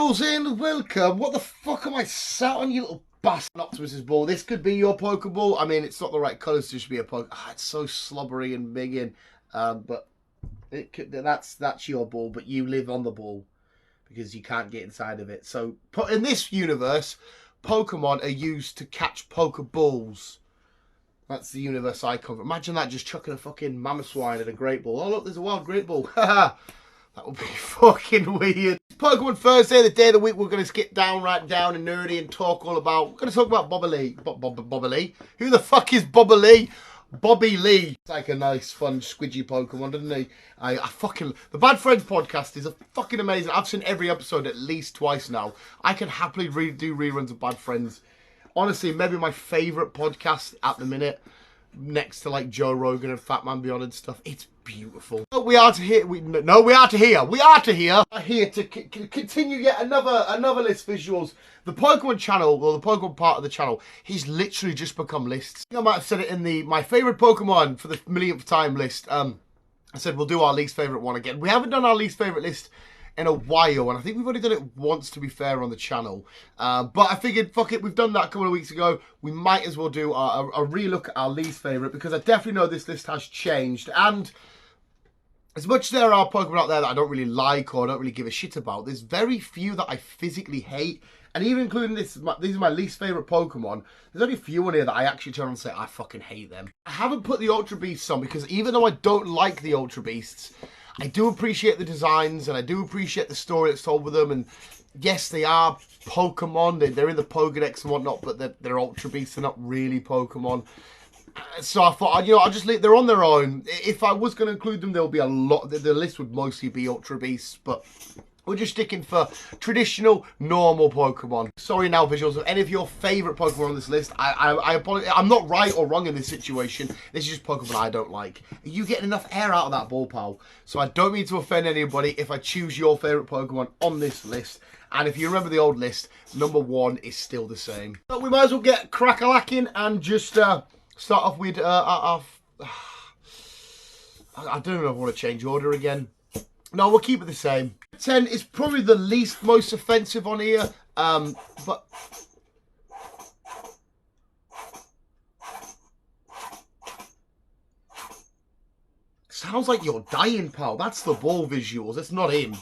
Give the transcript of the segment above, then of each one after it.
visuals and welcome. What the fuck am I sat on, you little bastard? Optimus's ball. This could be your Pokeball. I mean, it's not the right colours to just be a Poke. It's so slobbery and big in. But it could, that's your ball, but you live on the ball because you can't get inside of it. So in this universe, Pokemon are used to catch Pokeballs. That's the universe I cover. Imagine that, just chucking a fucking Mamoswine at a Great Ball. Oh look, there's a wild Great Ball. Haha. That would be fucking weird. Pokemon Thursday, the day of the week we're going to skip right down and nerdy and talk all about... We're going to talk about Bobby Lee. Bobby Lee? Who the fuck is Bobby Lee? Bobby Lee. It's like a nice, fun, squidgy Pokemon, doesn't he? I fucking... The Bad Friends podcast is a fucking amazing... I've seen every episode at least twice now. I can happily do reruns of Bad Friends. Honestly, maybe my favourite podcast at the minute. Next to like Joe Rogan and Fat Man Beyond and stuff. It's beautiful. We are to here to continue yet another list visuals. The Pokemon channel, or the Pokemon part of the channel, he's literally just become lists. I might have said it in the my favourite Pokemon for the millionth time list. I said we'll do our least favourite one again. We haven't done our least favourite list in a while, and I think we've only done it once, to be fair, on the channel. But I figured, fuck it, we've done that a couple of weeks ago. We might as well do a re-look at our least favourite, because I definitely know this list has changed. And as much as there are Pokemon out there that I don't really like or don't really give a shit about, there's very few that I physically hate. And even including this, these are my least favourite Pokemon. There's only a few on here that I actually turn on and say, I fucking hate them. I haven't put the Ultra Beasts on because even though I don't like the Ultra Beasts, I do appreciate the designs and I do appreciate the story that's told with them. And yes, they are Pokemon. They're in the Pokedex and whatnot, but they're Ultra Beasts. They're not really Pokemon. So I thought, you know, I'll just leave. They're on their own. If I was going to include them, there'll be a lot. The list would mostly be Ultra Beasts, but we're just sticking for traditional, normal Pokemon. Sorry now, visuals, of any of your favourite Pokemon on this list. I apologize. I'm not right or wrong in this situation. This is just Pokemon I don't like. Are you getting enough air out of that ball, pal? So I don't mean to offend anybody if I choose your favourite Pokemon on this list. And if you remember the old list, number 1 is still the same. But we might as well get crack-a-lacking and just start off with I don't know if I want to change order again. No, we'll keep it the same. 10 is probably the least most offensive on here, but sounds like you're dying, pal. That's the ball visuals. That's not him.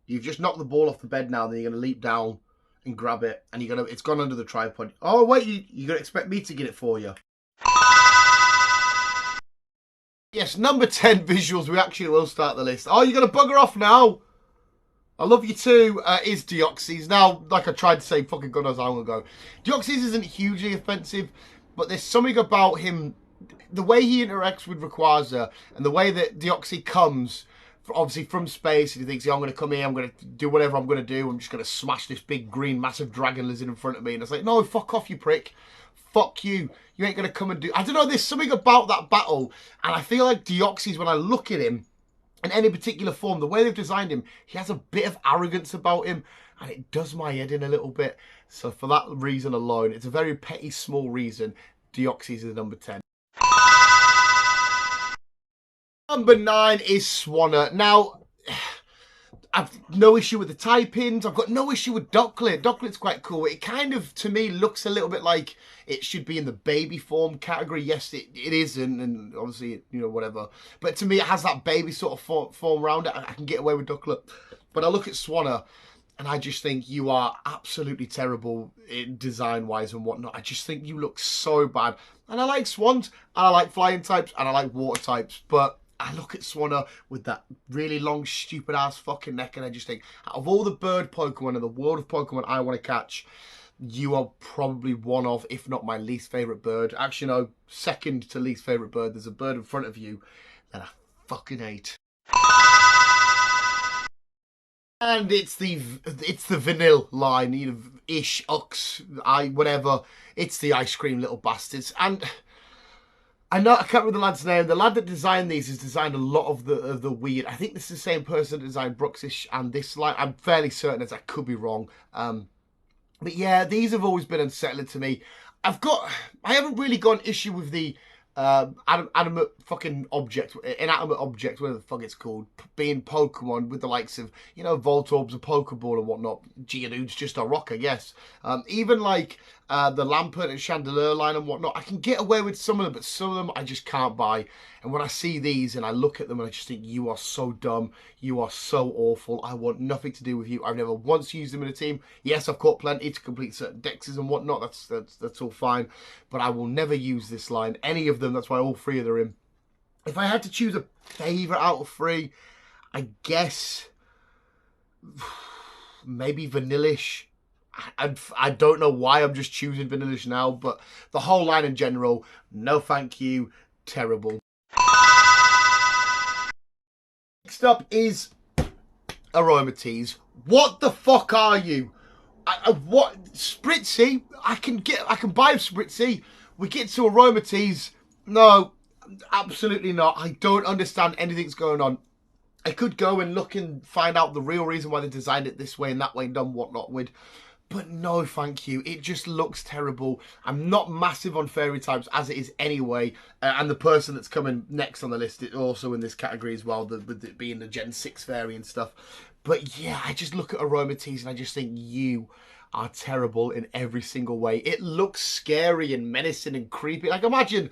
You've just knocked the ball off the bed now, then you're gonna leap down and grab it, and it's gone under the tripod. Oh wait, you're gonna expect me to get it for you? Yes, number 10 visuals, we actually will start the list. Oh, you're going to bugger off now? I love you too, is Deoxys. Now, like I tried to say fucking God knows how long ago, Deoxys isn't hugely offensive, but there's something about him, the way he interacts with Rayquaza, and the way that Deoxys comes, obviously from space, and he thinks, yeah, I'm going to come here, I'm going to do whatever I'm going to do, I'm just going to smash this big green massive dragon lizard in front of me, and it's like, no, fuck off, you prick. Fuck you. You ain't going to come and do... I don't know, there's something about that battle. And I feel like Deoxys, when I look at him, in any particular form, the way they've designed him, he has a bit of arrogance about him. And it does my head in a little bit. So for that reason alone, it's a very petty, small reason, Deoxys is number 10. Number 9 is Swanna. Now... I've no issue with the tie-ins. I've got no issue with Ducklet. Ducklet's quite cool. It kind of, to me, looks a little bit like it should be in the baby form category. Yes, it isn't, and obviously, you know, whatever. But to me, it has that baby sort of form around it. I can get away with Ducklet. But I look at Swanna, and I just think you are absolutely terrible design-wise and whatnot. I just think you look so bad. And I like swans, and I like flying types, and I like water types, but... I look at Swanna with that really long, stupid-ass fucking neck, and I just think, out of all the bird Pokemon in the world of Pokemon I want to catch, you are probably one of, if not my least favourite bird. Actually, no, second to least favourite bird. There's a bird in front of you that I fucking hate. And it's the vanilla line, you know, ish, ux, whatever. It's the ice cream little bastards. And... I can't remember the lad's name. The lad that designed these has designed a lot of the weird. I think this is the same person that designed Bruxish and this line. I'm fairly certain, as I could be wrong. But yeah, these have always been unsettling to me. I haven't really got an issue with the animate fucking object, inanimate object, whatever the fuck it's called, being Pokemon with the likes of, you know, Voltorbs, a Pokeball and whatnot. Geodude's just a rocker, yes. Even like the Lampert and Chandelier line and whatnot, I can get away with some of them, but some of them I just can't buy. And when I see these and I look at them and I just think, you are so dumb, you are so awful, I want nothing to do with you. I've never once used them in a team. Yes, I've caught plenty to complete certain dexes and whatnot, that's all fine, but I will never use this line, any of them. That's why all three of them are in. If I had to choose a favourite out of three, I guess maybe Vanillish. I don't know why I'm just choosing Vanillish now, but the whole line in general, no thank you, terrible. Next up is Aromatisse. What the fuck are you? What Spritzy? I can buy Spritzy. We get to Aromatisse. No, absolutely not. I don't understand anything's going on. I could go and look and find out the real reason why they designed it this way and that way and done whatnot with. But no, thank you. It just looks terrible. I'm not massive on fairy types as it is anyway. And the person that's coming next on the list is also in this category as well, with it being the Gen 6 fairy and stuff. But yeah, I just look at Aromatisse and I just think you are terrible in every single way. It looks scary and menacing and creepy. Like, imagine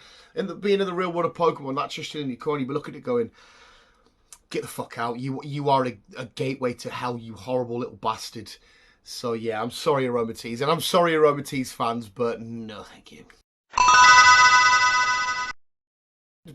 being in the real world of Pokemon, that's just in your corner, but look at it going, get the fuck out. You are a gateway to hell, you horrible little bastard. So yeah, I'm sorry Aromatisse, and I'm sorry Aromatisse fans, but no thank you.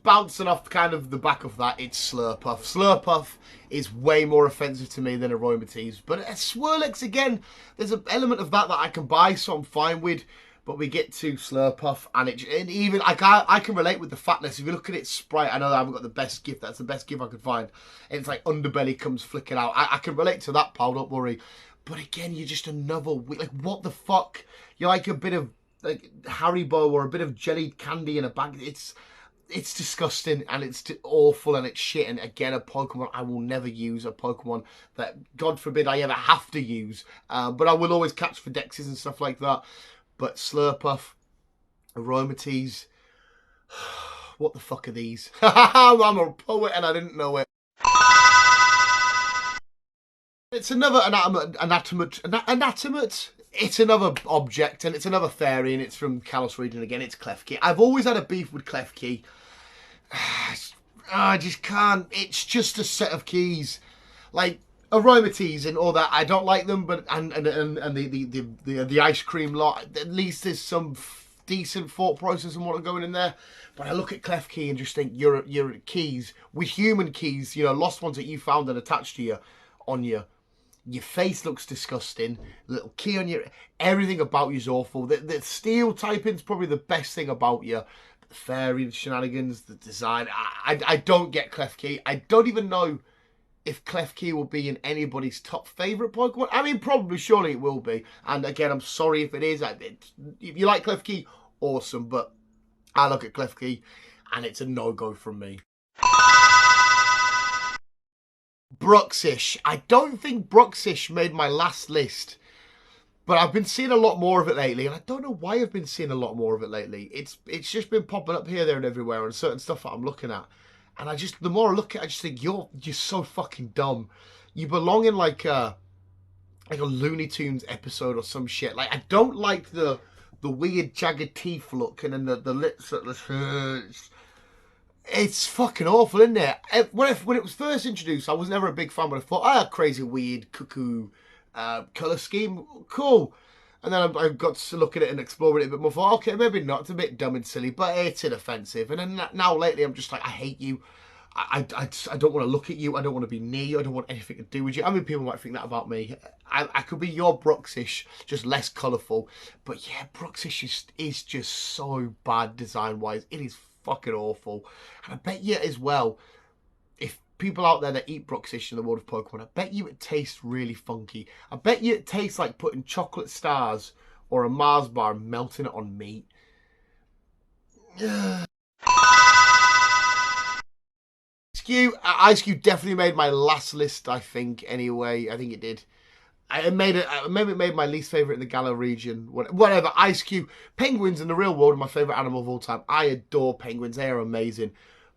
Bouncing off kind of the back of that, it's Slurpuff. Slurpuff is way more offensive to me than Aromatisse, but Swirlix, again, there's an element of that I can buy, so I'm fine with. But we get to Slurpuff, and even I can relate with the fatness. If you look at its sprite, I know I haven't got the best gift. That's the best gift I could find. And it's like underbelly comes flicking out. I can relate to that, pal. Don't worry. But again, you're just another like, what the fuck? You're like a bit of like Haribo or a bit of jellied candy in a bag. It's disgusting and it's awful and it's shit. And again, a Pokemon I will never use, a Pokemon that God forbid I ever have to use. But I will always catch for dexes and stuff like that. But Slurpuff, Aromatisse, what the fuck are these? I'm a poet and I didn't know it. It's another anatomate. It's another object, and it's another fairy, and it's from Kalos region again. It's Klefki. I've always had a beef with Klefki. I just can't. It's just a set of keys, like Aromatisse and all that. I don't like them, but and the ice cream lot. At least there's some decent thought process and what are going in there. But I look at Klefki and just think you're keys with human keys. You know, lost ones that you found and attached to you on you. Your face looks disgusting. Little key on your... Everything about you is awful. The steel typing's probably the best thing about you. The fairy, the shenanigans, the design. I don't get Klefki. I don't even know if Klefki will be in anybody's top favourite Pokemon. I mean, probably, surely it will be. And again, I'm sorry if it is. If you like Klefki, awesome. But I look at Klefki and it's a no-go from me. Bruxish. I don't think Bruxish made my last list, but I've been seeing a lot more of it lately, and I don't know why I've been seeing a lot more of it lately. It's just been popping up here, there, and everywhere on certain stuff that I'm looking at, and the more I look at it, I just think you're so fucking dumb. You belong in like a Looney Tunes episode or some shit. Like, I don't like the weird jagged teeth look, and then the lips at the. It's fucking awful, isn't it? When it was first introduced, I was never a big fan, but I thought, crazy, weird, cuckoo colour scheme, cool. And then I got to look at it and explore it a bit more. I thought, okay, maybe not. It's a bit dumb and silly, but it's inoffensive. And then now lately, I'm just like, I hate you. I don't want to look at you. I don't want to be near you. I don't want anything to do with you. I mean, people might think that about me. I could be your Bruxish, just less colourful. But yeah, Bruxish is just so bad design-wise. It is fucking awful. And I bet you as well, if people out there that eat Bruxish in the world of Pokemon, I bet you it tastes really funky. I bet you it tastes like putting chocolate stars or a Mars bar and melting it on meat. Ice Cube definitely made my last list, I think, anyway. I think it did. maybe it made my least favorite in the Galar region. Whatever. Ice Cube. Penguins in the real world are my favorite animal of all time. I adore penguins. They are amazing.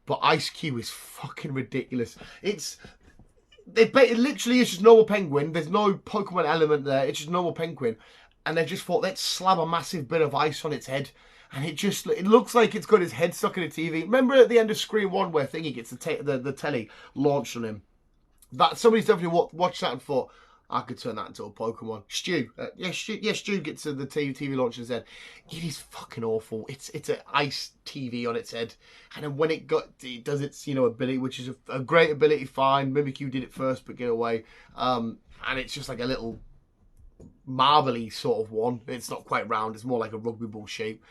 But Ice Cube is fucking ridiculous. It literally is just normal penguin. There's no Pokemon element there. It's just normal penguin. And they just thought, let's slap a massive bit of ice on its head. And it looks like it's got his head stuck in a TV. Remember at the end of Screen 1 where Thingy gets the telly launched on him? That somebody's definitely watched that and thought, I could turn that into a Pokemon. Stu. Stu gets the TV launch on his head. It is fucking awful. It's an ice TV on its head. And then when it does its, ability, which is a great ability, fine. Mimikyu did it first, but get away. And it's just like a little marbly sort of one. It's not quite round. It's more like a rugby ball shape.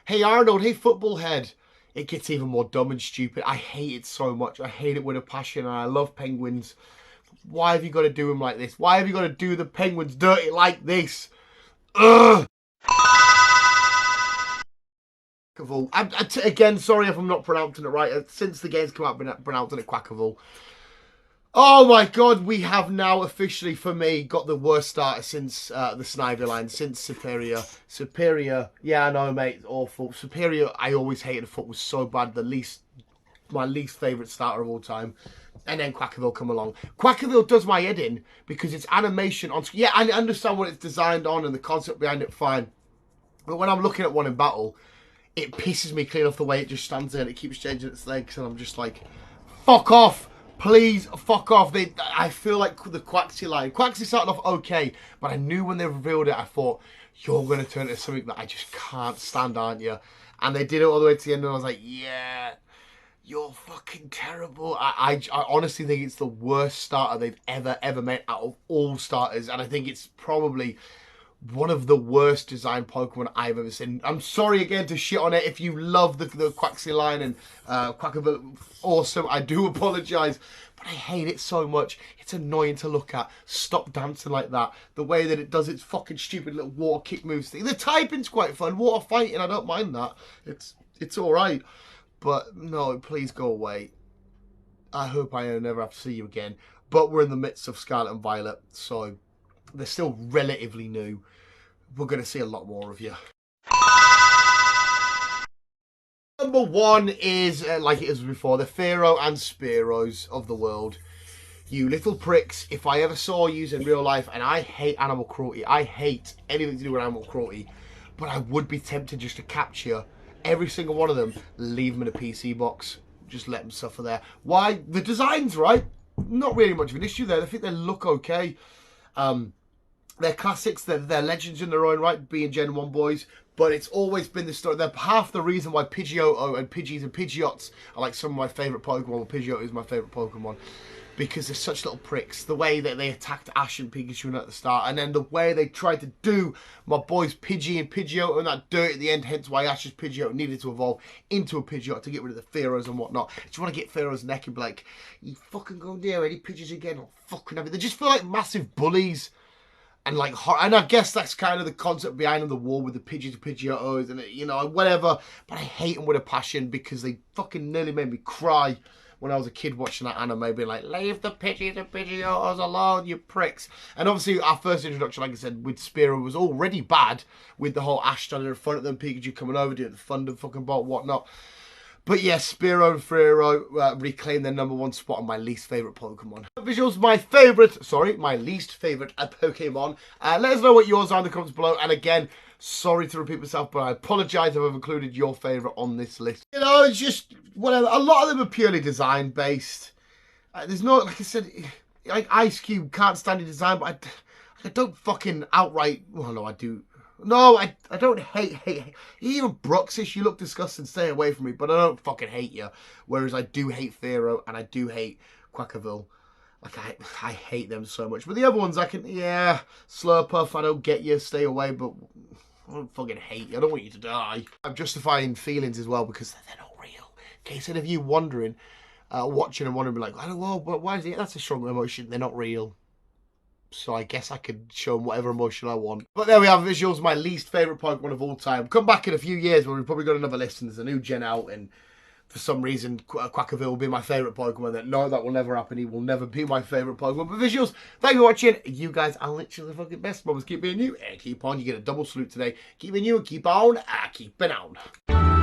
Hey, Arnold. Hey, football head. It gets even more dumb and stupid. I hate it so much. I hate it with a passion, and I love penguins. Why have you got to do them like this? Why have you got to do the penguins dirty like this? Ugh! Again, sorry if I'm not pronouncing it right. Since the game's come out, I've been pronouncing it Quackable. Oh my god, we have now officially, for me, got the worst starter since the Snivy line, since Superior. Superior, yeah, I know, mate, it's awful. Superior, I always hated. The foot was so bad. My least favourite starter of all time. And then Quackaville come along. Quackaville does my head in because it's animation on screen. Yeah, I understand what it's designed on and the concept behind it, fine. But when I'm looking at one in battle, it pisses me clean off the way it just stands there and it keeps changing its legs. And I'm just like, fuck off. Please, fuck off. I feel like the Quaxly line. Quaxly started off okay, but I knew when they revealed it, I thought, you're going to turn into something that I just can't stand, aren't you? And they did it all the way to the end, and I was like, yeah, you're fucking terrible. I honestly think it's the worst starter they've ever made out of all starters, and I think it's probably one of the worst designed Pokemon I've ever seen. I'm sorry again to shit on it. If you love the Quaxly line and Quackaville, awesome. I do apologise, but I hate it so much. It's annoying to look at. Stop dancing like that. The way that it does its fucking stupid little water kick moves thing. The typing's quite fun. Water fighting, I don't mind that. It's all right. But no, please go away. I hope I never have to see you again. But we're in the midst of Scarlet and Violet, so they're still relatively new. We're going to see a lot more of you. Number one is, like it was before, the Fearow and Spearows of the world. You little pricks, if I ever saw you in real life, and I hate animal cruelty, I hate anything to do with animal cruelty, but I would be tempted just to capture every single one of them, leave them in a PC box, just let them suffer there. Why? The design's right. Not really much of an issue there. I think they look okay. They're classics, they're legends in their own right, being Gen 1 boys, but it's always been the story. They're half the reason why Pidgeotto and Pidgeys and Pidgeots are like some of my favourite Pokemon. Well, Pidgeotto is my favourite Pokemon, because they're such little pricks. The way that they attacked Ash and Pikachu at the start, and then the way they tried to do my boys Pidgey and Pidgeotto and that dirt at the end, hence why Ash's Pidgeotto needed to evolve into a Pidgeot to get rid of the Fearows and whatnot. I just want to get Fearow's neck and be like, you fucking go there, any Pidgeys again? Or fucking everything. They just feel like massive bullies. And I guess that's kind of the concept behind the war with the Pidgeys and Pidgeottos and, whatever. But I hate them with a passion because they fucking nearly made me cry when I was a kid watching that anime, being like, leave the Pidgeys and Pidgeottos alone, you pricks. And obviously our first introduction, like I said, with Spearow was already bad with the whole Ash standing in front of them, Pikachu coming over, doing the thunder fucking bolt, whatnot. But yes, Spearow and Fearow reclaim their number one spot on my least favourite Pokemon. Visuals, my least favourite Pokemon. Let us know what yours are in the comments below. And again, sorry to repeat myself, but I apologise if I've included your favourite on this list. It's just whatever. A lot of them are purely design based. There's no, like I said, like Ice Cube can't stand the design, but I don't fucking outright. Well, no, I do. No, I don't hate. Even Bruxish, you look disgusting, stay away from me, but I don't fucking hate you. Whereas I do hate Fearow, and I do hate Quackaville. Like, I hate them so much. But the other ones, Slurpuff, I don't get you, stay away, but I don't fucking hate you. I don't want you to die. I'm justifying feelings as well, because they're not real. In case any of you wondering, watching and wondering, like, I don't know, but why is it? That's a strong emotion. They're not real. So I guess I could show them whatever emotion I want. But there we have visuals, my least favourite Pokemon of all time. Come back in a few years when we've probably got another list and there's a new gen out and for some reason Quackerville will be my favourite Pokemon. That will never happen. He will never be my favourite Pokemon. But visuals, thank you for watching. You guys are literally the fucking best. Brothers, keep being you and keep on. You get a double salute today. Keep being you and keep on. Keep it on.